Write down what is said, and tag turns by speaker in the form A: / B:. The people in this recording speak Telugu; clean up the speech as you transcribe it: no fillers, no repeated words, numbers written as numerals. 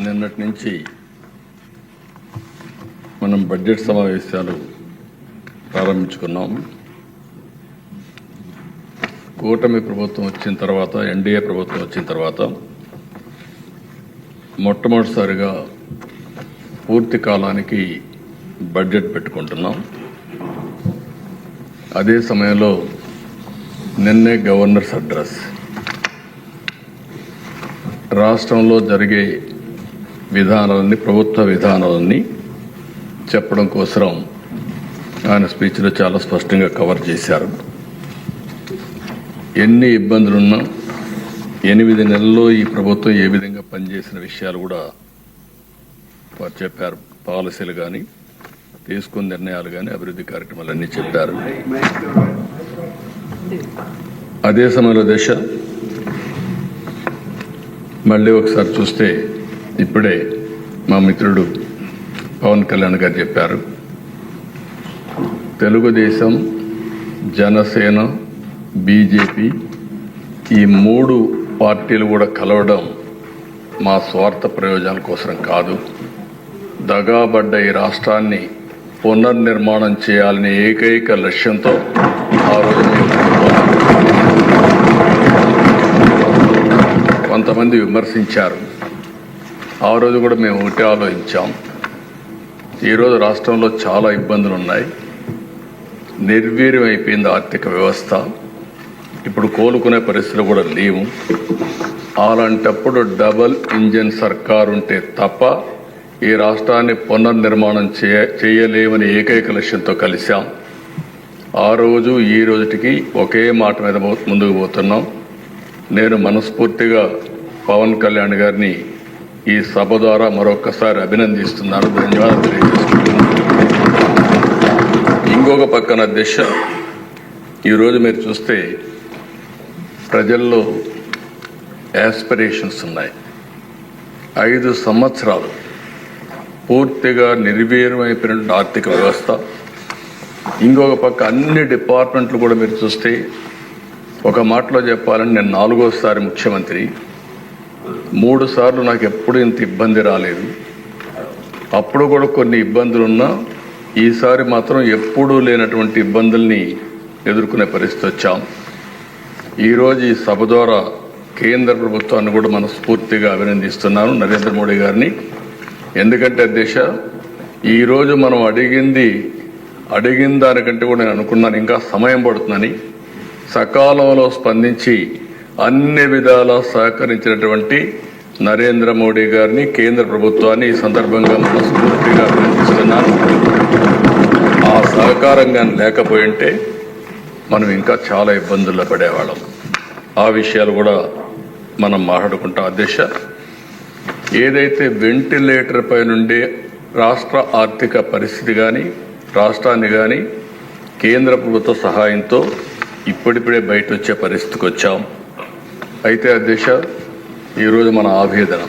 A: నిన్నటి నుంచి మనం బడ్జెట్ సమావేశాలు ప్రారంభించుకున్నాం. కూటమి ప్రభుత్వం వచ్చిన తర్వాత, ఎన్డీఏ ప్రభుత్వం వచ్చిన తర్వాత మొట్టమొదటిసారిగా పూర్తి కాలానికి బడ్జెట్ పెట్టుకుంటున్నాం. అదే సమయంలో నిన్నే గవర్నర్స్ అడ్రస్, రాష్ట్రంలో జరిగే విధానాలన్నీ, ప్రభుత్వ విధానాలన్నీ చెప్పడం కోసం ఆయన స్పీచ్లో చాలా స్పష్టంగా కవర్ చేశారు. ఎన్ని ఇబ్బందులున్నా 8 నెలల్లో ఈ ప్రభుత్వం ఏ విధంగా పనిచేసిన విషయాలు కూడా వారు చెప్పారు. పాలసీలు కానీ, తీసుకున్న నిర్ణయాలు కానీ, అభివృద్ధి కార్యక్రమాలన్నీ చెప్పారు. అదే సమయంలో దేశ మళ్ళీ ఒకసారి చూస్తే ఇప్పుడే మా మిత్రుడు పవన్ కళ్యాణ్ గారు చెప్పారు, తెలుగుదేశం, జనసేన, బీజేపీ ఈ 3 పార్టీలు కూడా కలవడం మా స్వార్థ ప్రయోజనాల కోసం కాదు, దగాబడ్డ ఈ రాష్ట్రాన్ని పునర్నిర్మాణం చేయాలనే ఏకైక లక్ష్యంతో ఆ రోజు కొంతమంది విమర్శించారు. ఆ రోజు కూడా మేము ఒకటి ఆలోచించాం. ఈరోజు రాష్ట్రంలో చాలా ఇబ్బందులు ఉన్నాయి, నిర్వీర్యం అయిపోయింది ఆర్థిక వ్యవస్థ, ఇప్పుడు కోలుకునే పరిస్థితులు కూడా లేవు. అలాంటప్పుడు డబల్ ఇంజన్ సర్కారు ఉంటే తప్ప ఈ రాష్ట్రాన్ని పునర్నిర్మాణం చేయలేమని ఏకైక లక్ష్యంతో కలిశాం. ఆ రోజు ఈ రోజుటికి ఒకే మాట మీద ముందుకు పోతున్నాం. నేను మనస్ఫూర్తిగా పవన్ కళ్యాణ్ గారిని ఈ సభ ద్వారా మరొకసారి అభినందిస్తున్నాను, ధన్యవాదాలు తెలియజేస్తున్నాను. ఇంకొక పక్కన దిశ, ఈరోజు మీరు చూస్తే ప్రజల్లో యాస్పిరేషన్స్ ఉన్నాయి. 5 సంవత్సరాలు పూర్తిగా నిర్వీర్యమైపోయిన ఆర్థిక వ్యవస్థ, ఇంకొక పక్క అన్ని డిపార్ట్మెంట్లు కూడా మీరు చూస్తే, ఒక మాటలో చెప్పాలని నేను 4వసారి ముఖ్యమంత్రి, 3 సార్లు నాకు ఎప్పుడు ఇంత ఇబ్బంది రాలేదు. అప్పుడు కూడా కొన్ని ఇబ్బందులున్నా ఈసారి మాత్రం ఎప్పుడూ లేనటువంటి ఇబ్బందుల్ని ఎదుర్కొనే పరిస్థితి వచ్చాం. ఈరోజు ఈ సభ ద్వారా కేంద్ర ప్రభుత్వాన్ని కూడా మనస్ఫూర్తిగా అభినందిస్తున్నాను, నరేంద్ర మోడీ గారిని. ఎందుకంటే దేశ ఈరోజు మనం అడిగిన దానికంటే కూడా నేను అనుకున్నాను ఇంకా సమయం పడుతుందని, సకాలంలో స్పందించి అన్ని విధాలా సహకరించినటువంటి నరేంద్ర మోడీ గారిని, కేంద్ర ప్రభుత్వాన్ని ఈ సందర్భంగా మనస్ఫూర్తిగా అభినందిస్తున్నాను. ఆ సహకారంగా లేకపోయింటే మనం ఇంకా చాలా ఇబ్బందుల్లో పడేవాళ్ళం. ఆ విషయాలు కూడా మనం మాట్లాడుకుంటాం. అధ్యక్ష, ఏదైతే వెంటిలేటర్ పై నుండి రాష్ట్ర ఆర్థిక పరిస్థితి కానీ, రాష్ట్రాన్ని కానీ కేంద్ర ప్రభుత్వ సహాయంతో ఇప్పుడిప్పుడే బయట వచ్చే పరిస్థితికి వచ్చాం. అయితే అధ్యక్ష, ఈరోజు మన ఆవేదన